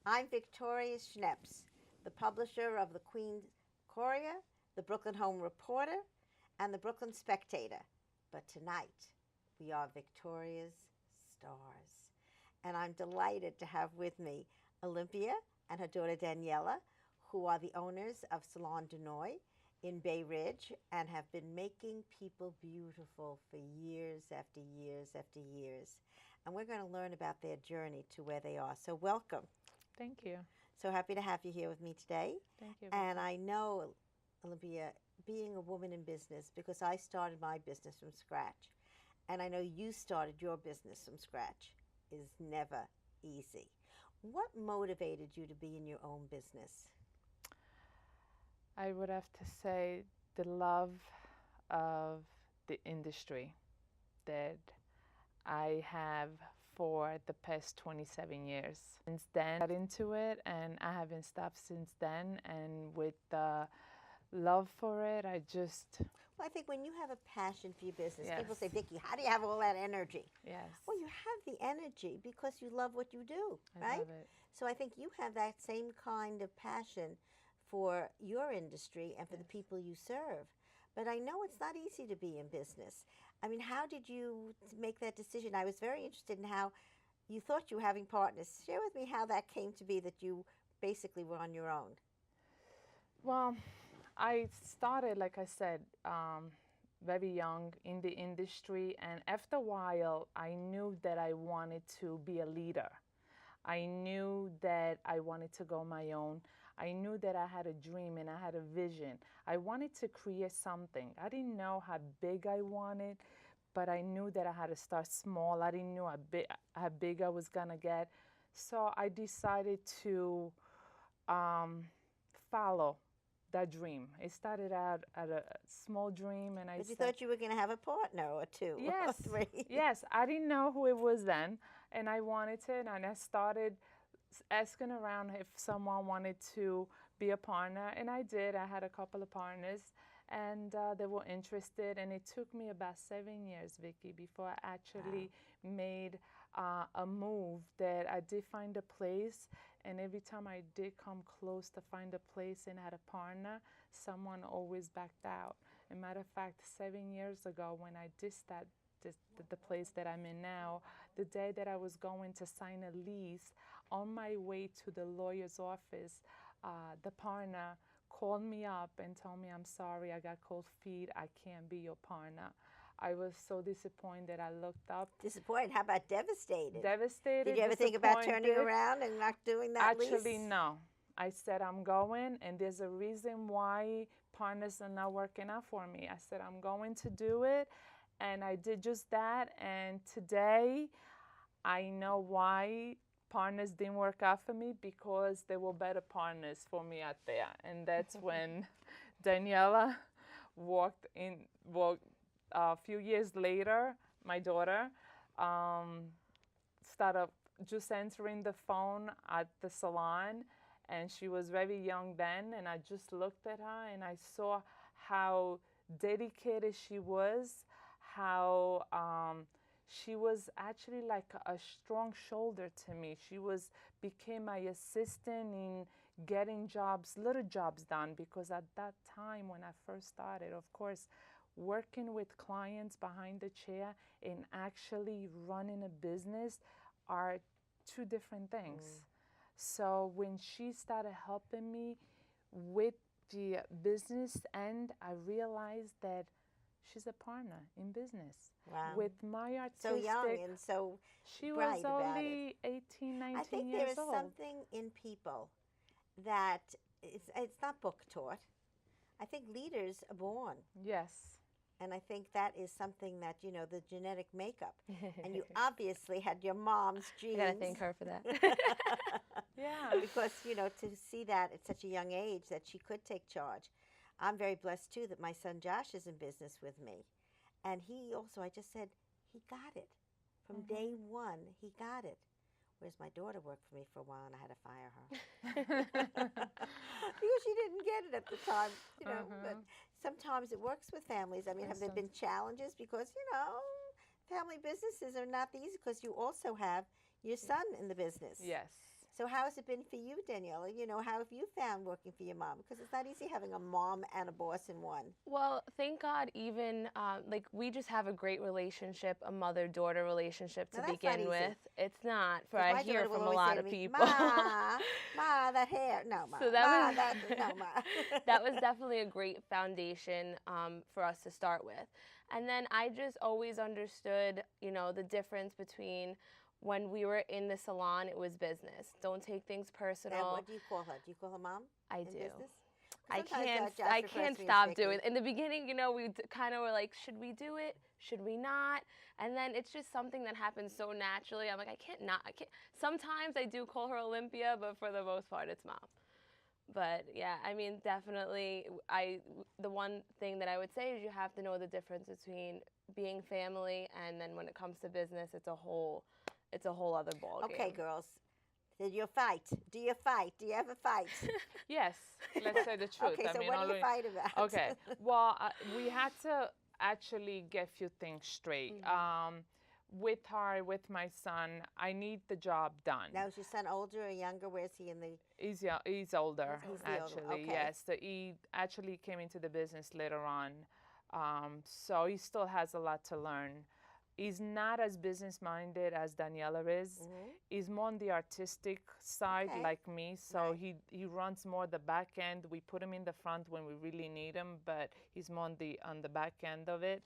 I'm Victoria Schneps, the publisher of the Queen Courier, the Brooklyn Home Reporter, and the Brooklyn Spectator. But tonight, we are Victoria's stars. And I'm delighted to have with me Olimpia and her daughter Daniella, who are the owners of Salon de Noy in Bay Ridge and have been making people beautiful for years after years after years. And we're going to learn about their journey to where they are. So welcome. Thank you. So happy to have you here with me today. Thank you. And I know, Olympia, being a woman in business, because I started my business from scratch, and I know you started your business from scratch, is never easy. What motivated you to be in your own business? I would have to say the love of the industry that I have for the past 27 years. Since then, I got into it and I haven't stopped since then. And with the love for it, I just. Well, I think when you have a passion for your business, Yes. people say, Vicki, how do you have all that energy? Yes. Well, you have the energy because you love what you do, I right? love it. So I think you have that same kind of passion for your industry and for the people you serve. But I know it's not easy to be in business. I mean, how did you make that decision? I was very interested in how you thought you were having partners. Share with me how that came to be that you basically were on your own. Well, I started, like I said, very young in the industry, and after a while, I knew that I wanted to be a leader. I knew that I wanted to go my own. I knew that I had a dream and I had a vision. I wanted to create something. I didn't know how big I wanted, but I knew that I had to start small. I didn't know how big I was gonna get. So I decided to follow that dream. It started out at a small dream, and I But you said, thought you were going to have a partner or two yes, or three. yes. I didn't know who it was then, and I wanted it, and I started asking around if someone wanted to be a partner, and I did. I had a couple of partners, and they were interested, and it took me about 7 years, Vicki, before I actually made a move that I did find a place, and every time I did come close to find a place and had a partner, someone always backed out. As a matter of fact, 7 years ago when I did start the place that I'm in now, the day that I was going to sign a lease, on my way to the lawyer's office, the partner called me up and told me, I'm sorry, I got cold feet, I can't be your partner. I was so disappointed. I looked up. Disappointed? How about devastated? Devastated. Did you ever think about turning disappointed. around and not doing that lease? Actually, no. I said, I'm going, and there's a reason why partners are not working out for me. I said, I'm going to do it, and I did just that. And today, I know why partners didn't work out for me, because there were better partners for me out there. And that's when Daniella walked a few years later, my daughter started just answering the phone at the salon, and she was very young then, and I just looked at her and I saw how dedicated she was, how she was actually like a strong shoulder to me. She became my assistant in getting little jobs done, because at that time when I first started, of course, working with clients behind the chair and actually running a business are two different things. So when she started helping me with the business end, I realized that she's a partner in business. Wow. With my artistic. So young and so she bright was about only it. 18, 19 I think years there is old. something in people that it's not book taught. I think leaders are born. Yes. And I think that is something that, the genetic makeup. And you obviously had your mom's genes. I gotta thank her for that. Yeah. Because, to see that at such a young age that she could take charge. I'm very blessed, too, that my son Josh is in business with me. And he also, I just said, he got it. From day one, he got it. Whereas my daughter worked for me for a while, and I had to fire her. Because she didn't get it at the time, But sometimes it works with families. I mean, have there been challenges? Because, family businesses are not easy, because you also have your son in the business. Yes. So how has it been for you, Daniela? You know, how have you found working for your mom? Because it's not easy having a mom and a boss in one. Well, thank God, even like we just have a great relationship, a mother-daughter relationship to Now that's not begin easy. with. It's not, for 'Cause I my hear daughter will from a always say lot to of me, people. Ma, that hair. No, Ma. So that Ma, was that, no, Ma. that was definitely a great foundation for us to start with. And then I just always understood, you know, the difference between when we were in the salon, it was business. Don't take things Now, personal. what do you call her? Do you call her mom? I in do. business? I Sometimes, can't. Josh I refers can't to me as stop Vicky. doing it. In the beginning, you know, we kind of were like, should we do it? Should we not? And then it's just something that happens so naturally. I'm like, I can't not. I can't. Sometimes I do call her Olympia, but for the most part, it's mom. But yeah, I mean, definitely, the one thing that I would say is you have to know the difference between being family and then when it comes to business, it's a whole other ball game. Okay, girls. Did you fight? Do you fight? Do you ever fight? Yes, let's say the truth. Okay, I so mean, what do you fight about? okay, well, we had to actually get a few things straight. With her, with my son, I need the job done. Now, is your son older or younger? Where's he in the... He's older, He's the older, actually, okay. yes. So he actually came into the business later on. So he still has a lot to learn. He's not as business-minded as Daniela is. He's more on the artistic side, Okay. like me. So Right. he runs more the back end. We put him in the front when we really need him, but he's more on the back end of it.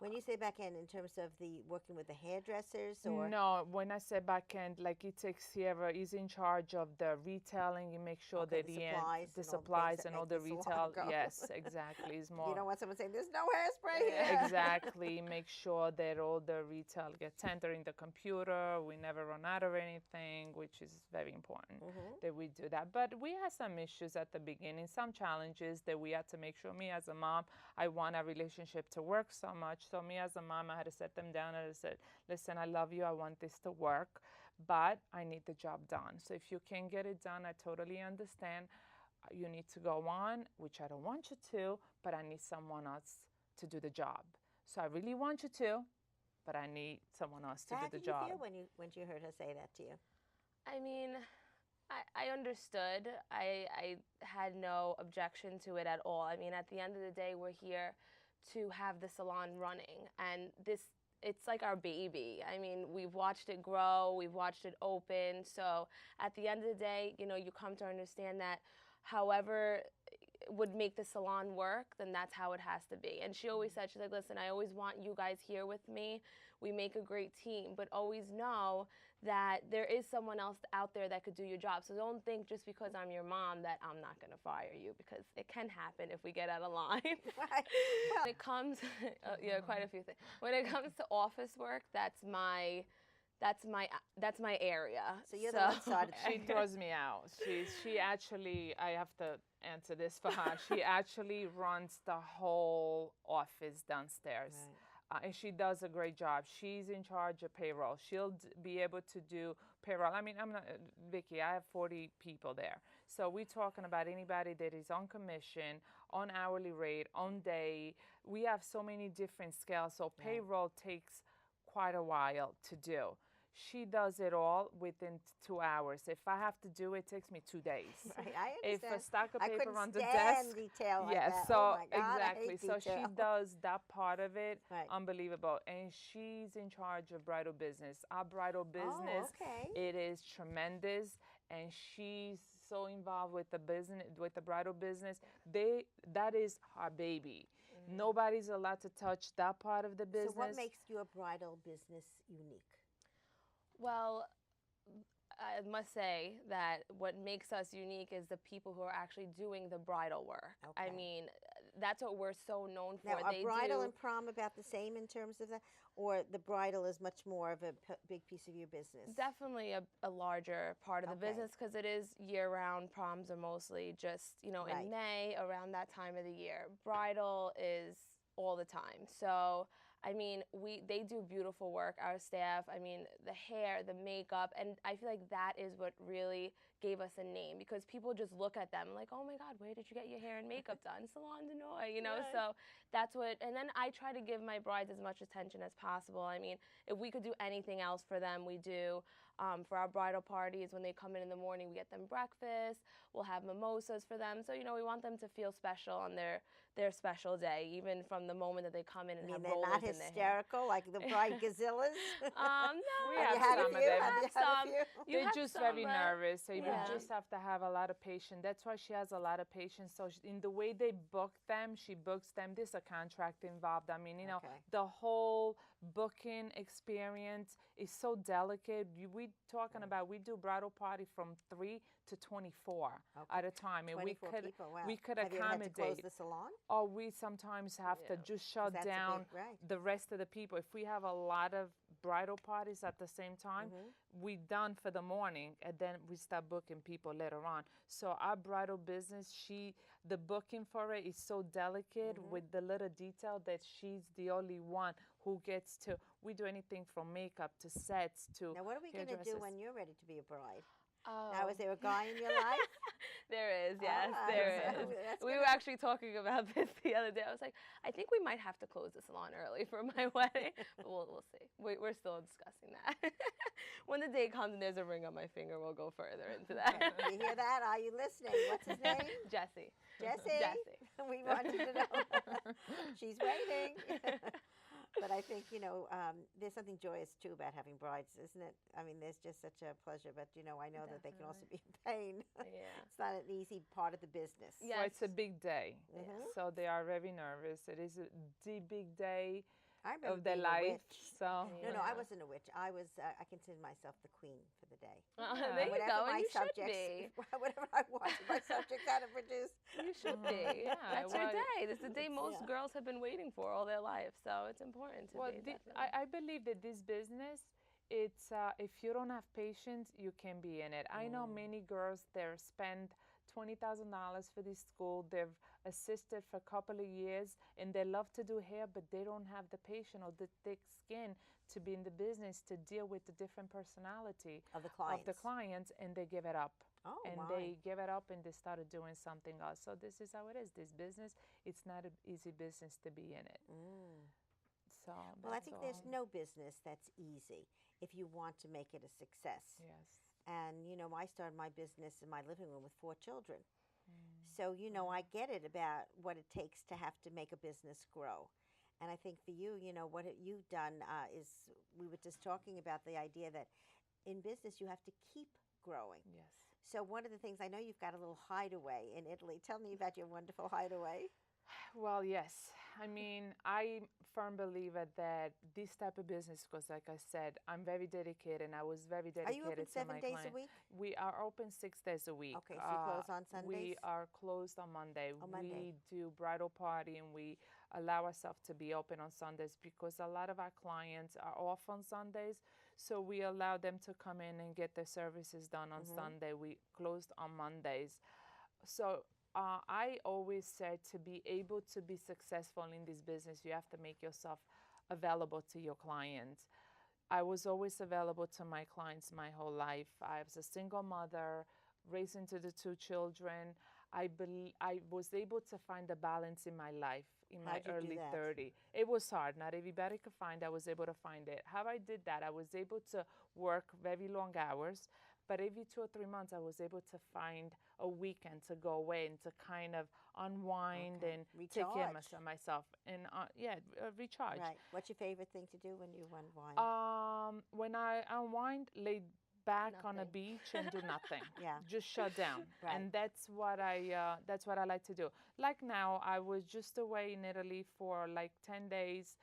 When you say back end, in terms of the working with the hairdressers, or... No, when I say back end, like he takes care of, he's in charge of the retailing. He makes sure Okay, that the the supplies supplies and and all all the the things that make retail. the salon go. Yes, exactly. He's more. You don't want someone saying, there's no hairspray here. Exactly. Make sure that all the retail gets entered in the computer. We never run out of anything, which is very important that we do that. But we had some issues at the beginning, some challenges that we had to make sure. Me as a mom, I want our relationship to work so much. So me as a mom, I had to set them down and I said, listen, I love you. I want this to work, but I need the job done. So if you can get it done, I totally understand. You need to go on, which I don't want you to, but I need someone else to do the job. So I really want you to, but I need someone else to do the job. How did you feel when you heard her say that to you? I mean, I understood. I had no objection to it at all. I mean, at the end of the day, we're here to have the salon running, and it's like our baby. I mean, we've watched it grow, we've watched it open. So at the end of the day, you know, you come to understand that however would make the salon work, then that's how it has to be. And she always said, she's like, listen, I always want you guys here with me. We make a great team, but always know that there is someone else out there that could do your job. So don't think just because I'm your mom that I'm not going to fire you, because it can happen if we get out of line. Right. When it comes, yeah, quite a few things. When it comes to office work, that's my area. So you're the one started. She throws me out. She actually, I have to answer this for her. She actually runs the whole office downstairs. Right. And she does a great job. She's in charge of payroll. She'll be able to do payroll. I mean, I'm not, Vicky, I have 40 people there. So we're talking about anybody that is on commission, on hourly rate, on day. We have so many different scales. So payroll takes quite a while to do. She does it all within 2 hours. If I have to do it, it takes me 2 days. Right, I understand. If a stack of paper on the I couldn't desk, stand detail like yes, that. so Oh my God, exactly. I hate So she detail. does that part of it, Right. unbelievable. And she's in charge of bridal business. Our bridal business, okay. it is tremendous, and she's so involved with the business, with the bridal business. That is her baby. Nobody's allowed to touch that part of the business. So what makes your bridal business unique? Well, I must say that what makes us unique is the people who are actually doing the bridal work. Okay. I mean, that's what we're so known for. Now, are bridal do, and prom about the same in terms of that? Or the bridal is much more of a big piece of your business? definitely a larger part of the Okay. business, because it is year-round. Proms are mostly just, you know, Right. in May, around that time of the year. Bridal is all the time. So, I mean, they do beautiful work, our staff. I mean, the hair, the makeup, and I feel like that is what really gave us a name, because people just look at them like, oh my God, where did you get your hair and makeup done? Salon de Noy, you know? Right. So that's what, and then I try to give my brides as much attention as possible. I mean, if we could do anything else for them, we do. For our bridal parties, when they come in the morning, we get them breakfast. We'll have mimosas for them. So, you know, we want them to feel special on their special day, even from the moment that they come in and I mean, have they're rollers not in their hair. hysterical like the bride gazillas. No, We Have have you had a some few? of them. Have you had a some. few? You They're have just some, very but- nervous. So you Yeah. just have to have a lot of patience. That's why she has a lot of patience. So in the way they book them, she books them. There's a contract involved. I mean, you know, Okay. the whole booking experience is so delicate. We talking about we do bridal party from 3 to 24 Okay. at a time, and 24 people, wow. we could Have you ever had to close accommodate. the salon? Or we sometimes have to Yeah. just shut that's a down big- right. the rest of the people. If we have a lot of bridal parties at the same time, we done for the morning, and then we start booking people later on. So our bridal business, the booking for it is so delicate with the little detail that she's the only one who gets to. We do anything from makeup to sets to Now, what are we going to do hairdressers. when you're ready to be a bride? Oh. Now, is there a guy in your life? There is, yes, Ah, there so is. that's We gonna- were actually talking about this the other day. I was like, I think we might have to close the salon early for my wedding. But we'll see. We're still discussing that. When the day comes and there's a ring on my finger, we'll go further into that. Okay, you hear that? Are you listening? What's his name? Jesse. Jesse. Jesse. We want you to know. She's waiting. But I think, you know, there's something joyous, too, about having brides, isn't it? I mean, there's just such a pleasure. But, you know, I know that they can also be a pain. Yeah. It's not an easy part of the business. Yeah. Well, it's a big day, Mhm. so they are very nervous. It is the big day I remember of their being a life. witch. So No, no, I Yeah. wasn't a witch. I was. I considered myself the queen for the day. There you Whatever go, my and you should subjects, be. whatever I wanted my subjects had to produce. You should be. Yeah, That's your well, day. This is the day most Yeah. girls have been waiting for all their life. So it's important to well, be. I believe that this business, it's if you don't have patience, you can be in it. I know many girls that spend $20,000 for this school. They've assisted for a couple of years, and they love to do hair, but they don't have the patience or the thick skin to be in the business to deal with the different personality Of the clients. and they give it up. Oh, And my. they give it up and they started doing something else. So this is how it is. This business, it's not an easy business to be in it. So Well, I that's think all. there's no business that's easy if you want to make it a success. Yes. And, you know, I started my business in my living room with 4 children. So, you know, I get it about what it takes to have to make a business grow. And I think for you, you know, what you've done is we were just talking about the idea that in business you have to keep growing. Yes. So one of the things, I know you've got a little hideaway in Italy. Tell me about your wonderful hideaway. Well, yes. I mean, I'm firm believer that this type of business, because like I said, I'm very dedicated, and I was very Are dedicated you open to 7 my days client. a week? We are open 6 days a week. Okay, so you close on We Sundays? are closed on Monday. On Monday. We do bridal party, and we allow ourselves to be open on Sundays because a lot of our clients are off on Sundays. So we allow them to come in and get their services done on Sunday. We closed on Mondays. So I always said to be able to be successful in this business, you have to make yourself available to your clients. I was always available to my clients my whole life. I was a single mother, raising to the 2 children. I was able to find a balance in my life in my How'd you do early that? 30s. It was hard. Not everybody could find it. I was able to find it. How I did that, I was able to work very long hours, but every 2 or 3 months, I was able to find a weekend to go away and to kind of unwind Okay. and take care of Recharge. myself and recharge. Right. What's your favorite thing to do when you unwind? When I unwind, lay back on a Nothing. beach and do nothing. Yeah. Just shut down. Right. And that's what I like to do. Like now, I was just away in Italy for like 10 days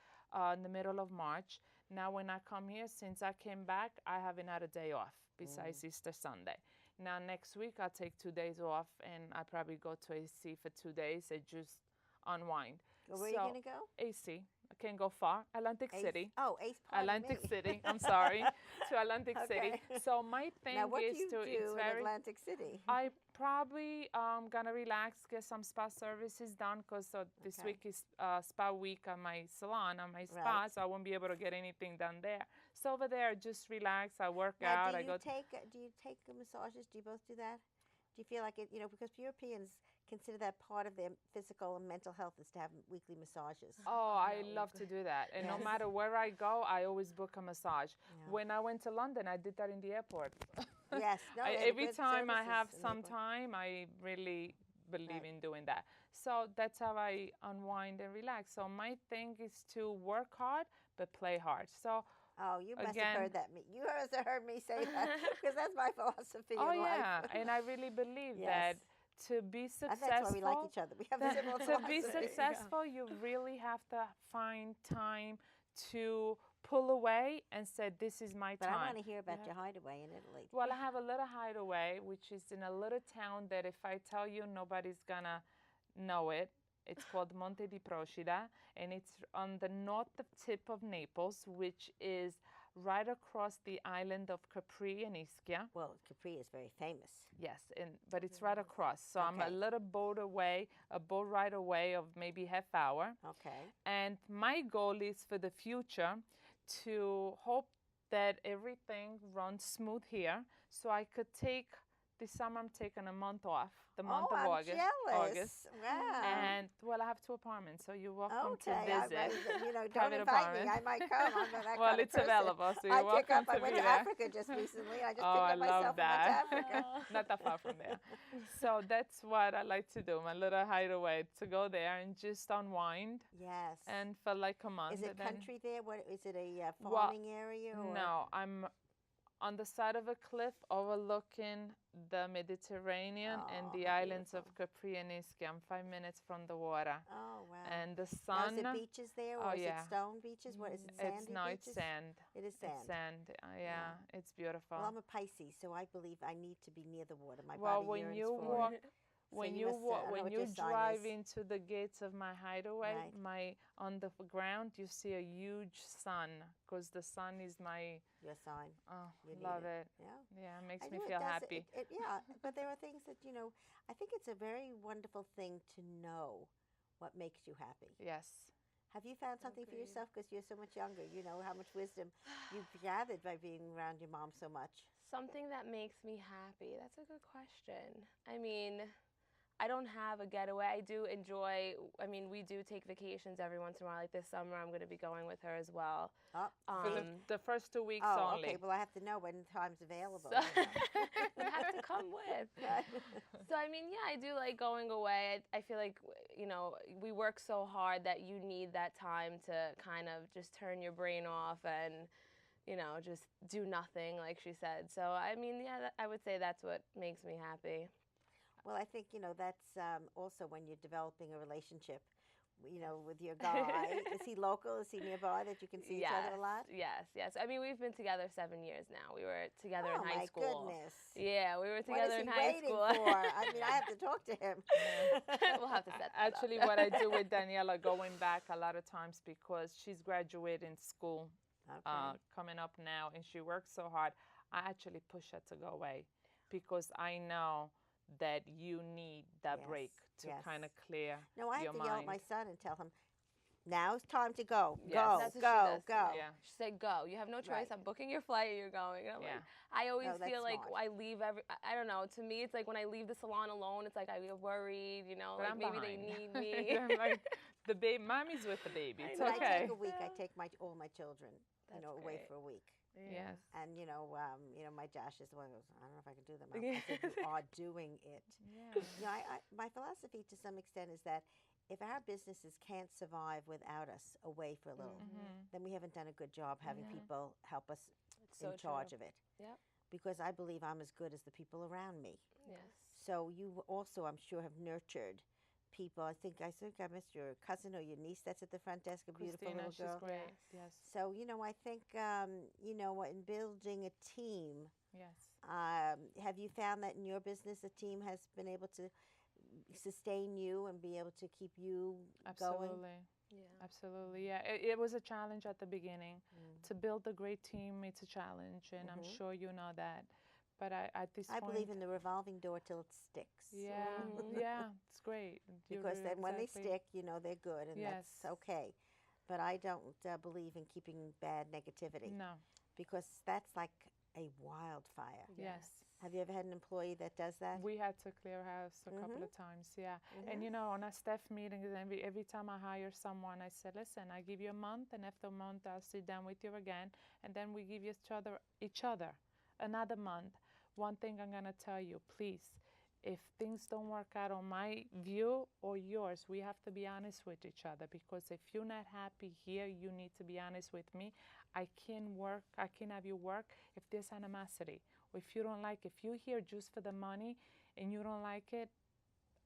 in the middle of March. Now when I come here, since I came back, I haven't had a day off besides Easter Sunday. Now next week, I'll take 2 days off and I probably go to AC for 2 days and just unwind. Where are you going to go? AC. I can't go far. Atlantic Ace- City. Oh, Ace, pardon Atlantic me. City. I'm sorry. To Atlantic City. Okay. So my thing Now, what is do you to do it's in very Atlantic City? I probably gonna relax, get some spa services done because this Okay. week is spa week at my salon, at my spa, Right. so I won't be able to get anything done there. So over there, just relax. I work Now, out. do I you go. take massages? Do you both do that? Do you feel like it? You know, because Europeans consider that part of their physical and mental health is to have weekly massages. Oh, I No. love to do that. And no Yes. matter where I go, I always book a massage. Yeah. When I went to London, I did that in the airport. Yes, no, they have Every good time I have services in the some airport. time, I really believe Right. in doing that. So that's how I unwind and relax. So my thing is to work hard, but play hard. So Oh, you must again, have heard that. You must have heard me say that because that's my philosophy oh in life. yeah, and I really believe Yes. that to be And successful, that's why we like each other. We have a similar to be philosophy. successful, you really have to find time to pull away and say, this is my But time. I want to hear about Yeah. your hideaway in Italy. Well, I have a little hideaway, which is in a little town that if I tell you, nobody's gonna know it. It's called Monte di Procida, and it's on the north tip of Naples, which is right across the island of Capri and Ischia. Well, Capri is very famous. Yes, but it's right across. So I'm a Okay. little boat away, a boat ride away of maybe half hour. Okay. And my goal is for the future to hope that everything runs smooth here. So I could take, this summer I'm taking a month off, the month oh, of I'm August. jealous. August. Wow. And well, I have 2 apartments, so you're welcome okay. to visit. Don't private invite me. apartment. I might come. I'm not that Well, kind of it's person. available, so you're I pick welcome up. I to went be to there. Africa just recently. I just Oh, picked I up myself love and went to that. Africa. Not that far from there. So that's what I like to do, my little hideaway, to go there and just unwind Yes. and for like a month. Is it and then- country there? What is it? A Well, farming area? Or? No, I'm on the side of a cliff overlooking the Mediterranean and Oh, the how islands of beautiful. Capri and Ischia. I'm 5 minutes from the water. Oh wow. And the Now, is sun, it beaches there, or oh, is yeah. it stone beaches? What is it? Sandy it's no, beaches? it's sand. It is sand. It's sand. Yeah, it's beautiful. Well, I'm a Pisces, so I believe I need to be near the water. My Well, body when yearns you for walk, it. when you you must, I walk, don't know when what you your sign drive is. into the gates of my hideaway, Right. on the ground you see a huge sun, because the sun is my, Your sign. oh, You need love it. it. Yeah. Yeah, it makes I me know it feel does. happy. Yeah, but there are things that, I think it's a very wonderful thing to know what makes you happy. Yes. Have you found something for Agreed. yourself? Because you're so much younger. You know how much wisdom you've gathered by being around your mom so much. Something that makes me happy. That's a good question. I mean, I don't have a getaway. I do enjoy, we do take vacations every once in a while. Like this summer, I'm going to be going with her as well. Oh, For the first 2 weeks oh, only. okay. Well, I have to know when time's available. So- you know. You have to come with. So, yeah, I do like going away. I feel like, we work so hard that you need that time to kind of just turn your brain off and, just do nothing, like she said. So, yeah, I would say that's what makes me happy. Well, I think, that's also when you're developing a relationship, with your guy. Is he local? Is he nearby that you can see each other a lot? Yes. We've been together 7 years now. We were together Oh, in high my school. goodness. Yeah, we were What together is in he high waiting school. for? I have to talk to him. We'll have to set that Actually, up. what I do with Daniela, going back a lot of times because she's graduating school Okay. coming up now and she works so hard, I actually push her to go away because I know that you need that Yes, break to yes. kind of clear No, I have your to mind. yell at my son and tell him, now it's time to go. Yes. Go, That's what go, she does. go. Yeah. She said, "Go. You have no choice. Right. I'm booking your flight. And you're going." And I'm Yeah. like, I always No, that's feel like smart. I leave I don't know. To me, it's like when I leave the salon alone, it's like I get worried. But Like I'm maybe they behind. need me. I'm like, the baby, mommy's with the baby. I It's know. When I okay. take a week, I take all my children, That's away great. for a week. Yes. And my Josh is the one who goes, I don't know if I can do that. Mom. I said, you are doing it. Yeah. My philosophy to some extent is that if our businesses can't survive without us away for a little, Mhm. then we haven't done a good job having Yeah. people help us It's so in charge true. of it. Yep. Because I believe I'm as good as the people around me. Yes. So you also, I'm sure, have nurtured people. I think I missed your cousin or your niece that's at the front desk, a beautiful Christina, little she's girl. great. Yes. Yes. So, I think, in building a team, Yes. have you found that in your business, the team has been able to sustain you and be able to keep you going? Absolutely. Yeah. Absolutely. Yeah. It was a challenge at the beginning. Mm. To build a great team, it's a challenge, and I'm Mhm. sure you know that. But at this I point, believe in the revolving door till it sticks. yeah, Mhm. yeah, it's great. Because then when they exactly- stick, they're good, and that's Yes. okay. But I don't believe in keeping bad negativity No. because that's like a wildfire. Yes. Have you ever had an employee that does that? We had to clear house a couple of times, yeah. And you know, on our staff meetings, every time I hire someone, I said, listen, I give you a month, and after a month, I'll sit down with you again, and then we give each other another month. One thing I'm gonna tell you, please, if things don't work out on my view or yours, we have to be honest with each other, because if you're not happy here, you need to be honest with me. I can have you work if there's animosity. If you don't like, if you're here just for the money and you don't like it,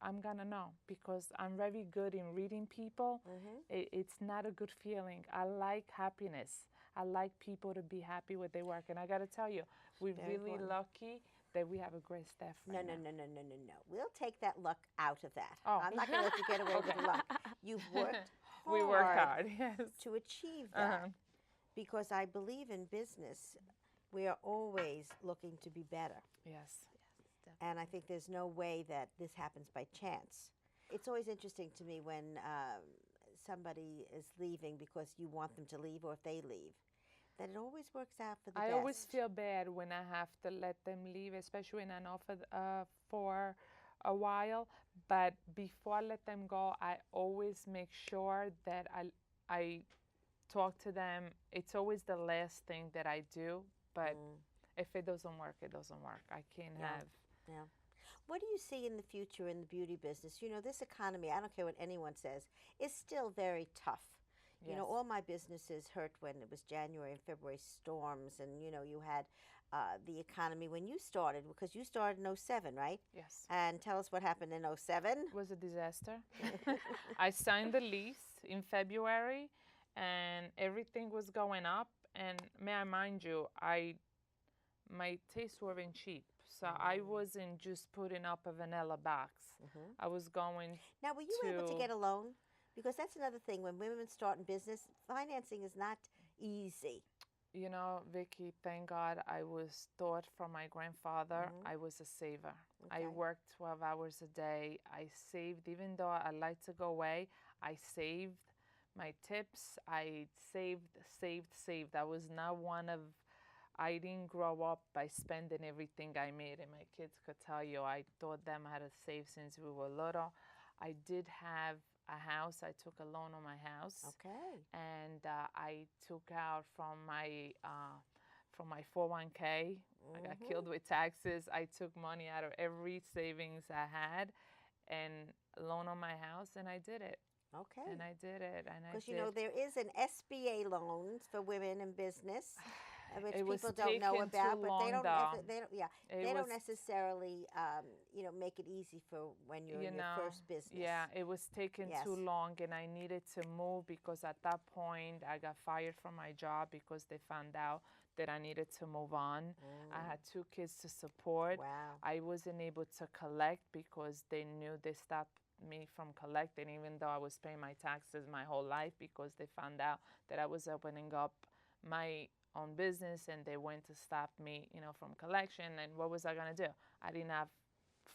I'm gonna know, because I'm very good in reading people. It's not a good feeling. I like happiness. I like people to be happy with their work. And I gotta tell you, we're Very really important. lucky that we have a great staff No, right no, now. no, no, no, no, no. We'll take that luck out of that. Oh. I'm not going to let you get away with luck. You've worked We hard work hard, yes. to achieve that, Uh-huh. because I believe in business, we are always looking to be better. Yes. And I think there's no way that this happens by chance. It's always interesting to me when somebody is leaving because you want them to leave, or if they leave, that it always works out for the I best. always feel bad when I have to let them leave, especially when I'm offered for a while. But before I let them go, I always make sure that I talk to them. It's always the last thing that I do. But if it doesn't work, it doesn't work. I can't have. Yeah. What do you see in the future in the beauty business? You know, this economy, I don't care what anyone says, is still very tough. You know, Yes. all my businesses hurt when it was January and February storms, and, you know, you had the economy when you started, because you started in '07, right? Yes. And tell us what happened in '07. It was a disaster. I signed the lease in February, and everything was going up. And may I mind you, my tastes weren't cheap. So I wasn't just putting up a vanilla box. I was going Now, were you able to get a loan? Because that's another thing. When women start in business, financing is not easy. You know, Vicky, thank God I was taught from my grandfather. I was a saver. I Okay. worked 12 hours a day. I saved, even though I like to go away, I saved my tips. I saved. I was not one of, I didn't grow up by spending everything I made. And my kids could tell you, I taught them how to save since we were little. I did have a house. I took a loan on my house. Okay. And I took out from my 401k. I got killed with taxes. I took money out of every savings I had and loan on my house, and I did it. Okay. And I did it. And I Because, did. you know, there is an SBA loan for women in business, which It was people don't know taking about, too but long, they don't. though. They don't. Yeah, It they don't was- necessarily, you know, make it easy for when you're you in know, your first business. Yeah, it was taking Yes. too long, and I needed to move because at that point I got fired from my job because they found out that I needed to move on. I had 2 kids to support. Wow. I wasn't able to collect because they knew they stopped me from collecting, even though I was paying my taxes my whole life, because they found out that I was opening up my own business, and they went to stop me, you know, from collection. And what was I gonna do? I didn't have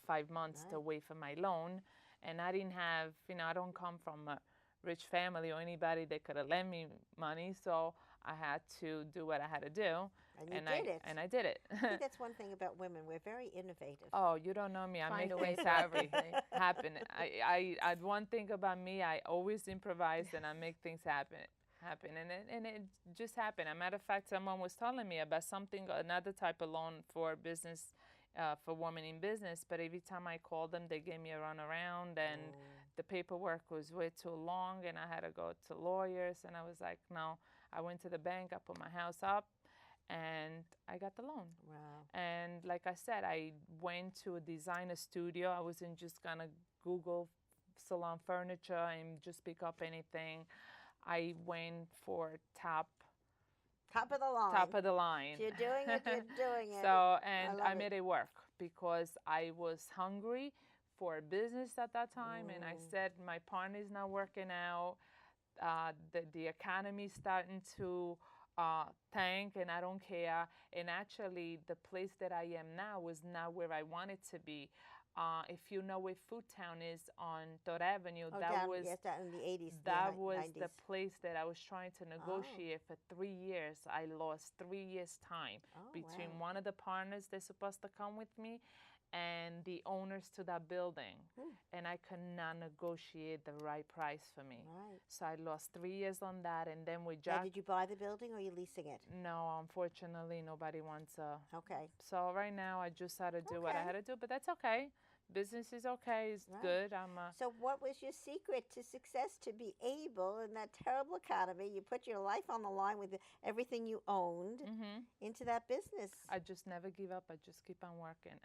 5 months to wait for my loan, and I didn't have, you know, I don't come from a rich family or anybody that could have lent me money, so I had to do what I had to do. And you did it. And I did it. I think that's one thing about women. We're very innovative. Oh, you don't know me. I Find make a way things for everything. happen. I one thing about me, I always improvise and I make things happen. And it just happened. As a matter of fact, someone was telling me about something, another type of loan for business, for women in business. But every time I called them, they gave me a runaround, and the paperwork was way too long, and I had to go to lawyers. And I was like, no. I went to the bank. I put my house up, and I got the loan. Wow. And like I said, I went to a designer studio. I wasn't just gonna Google salon furniture and just pick up anything. I went for top Top of the line. top of the line. If you're doing it, you're doing it. So, and love I it. made it work because I was hungry for a business at that time, and I said my partner's not working out. The economy's starting to thank and I don't care. And actually, the place that I am now is not where I wanted to be. If you know where Food Town is on 3rd Avenue, Oh, that down, was yes, down in the 80s, that the was 90s. the place that I was trying to negotiate for 3 years. I lost 3 years time between wow. one of the partners that's supposed to come with me and the owners to that building. And I could not negotiate the right price for me. Right. So I lost 3 years on that, and then with Now, Jack. did you buy the building or are you leasing it? No, unfortunately, nobody wants a. Okay. So right now, I just had to do what I Okay. had to do, but that's okay. Business is okay. It's Right. good. So what was your secret to success to be able, in that terrible economy, you put your life on the line with everything you owned into that business? I just never give up. I just keep on working.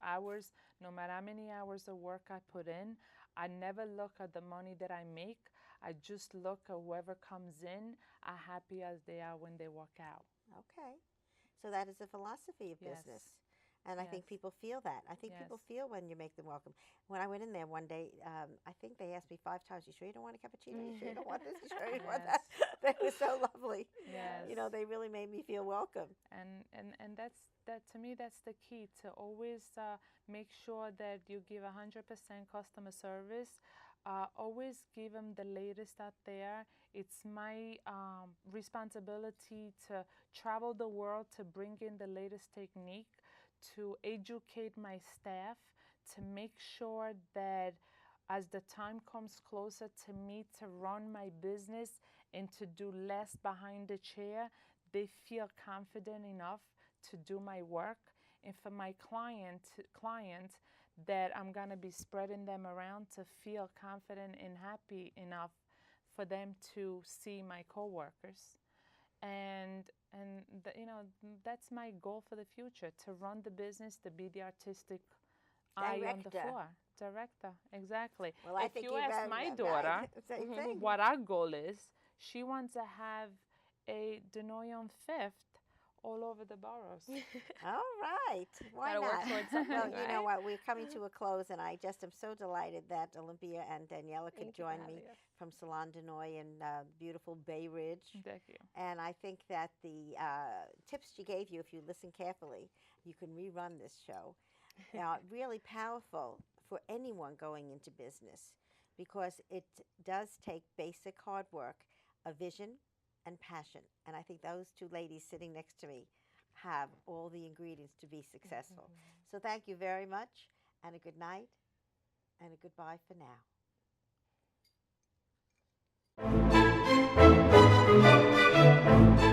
Hours, no matter how many hours of work I put in, I never look at the money that I make. I just look at whoever comes in, how happy as they are when they walk out. Okay. So that is a philosophy of Yes. business. And I think Yes. people feel that. I think people Yes. feel when you make them welcome. When I went in there one day, I think they asked me 5 times, "You sure you don't want a cappuccino? You sure you don't want this? You sure you don't want that?" They were so lovely. Yes. You know, they really made me feel welcome. And that to me, that's the key, to always make sure that you give 100% customer service. Always give them the latest out there. It's my responsibility to travel the world to bring in the latest technique, to educate my staff, to make sure that as the time comes closer to me to run my business and to do less behind the chair, they feel confident enough to do my work. And for my client that I'm going to be spreading them around, to feel confident and happy enough for them to see my coworkers. And that's my goal for the future, to run the business, to be the artistic eye on the Director. floor. Director, exactly. Well, I If think you you've ask my daughter same thing. what our goal is, she wants to have a Denoy on Fifth all over the boroughs. All right. Why Gotta not? work towards something, Well, you know right? what? We're coming to a close, and I just am so delighted that Olimpia and Daniella could Thank you for join me having us. from Salon Denoy in beautiful Bay Ridge. Thank you. And I think that the tips she gave you, if you listen carefully, you can rerun this show. Really powerful for anyone going into business, because it does take basic hard work, a vision, and passion. And I think those two ladies sitting next to me have all the ingredients to be successful. So thank you very much, and a good night, and a goodbye for now.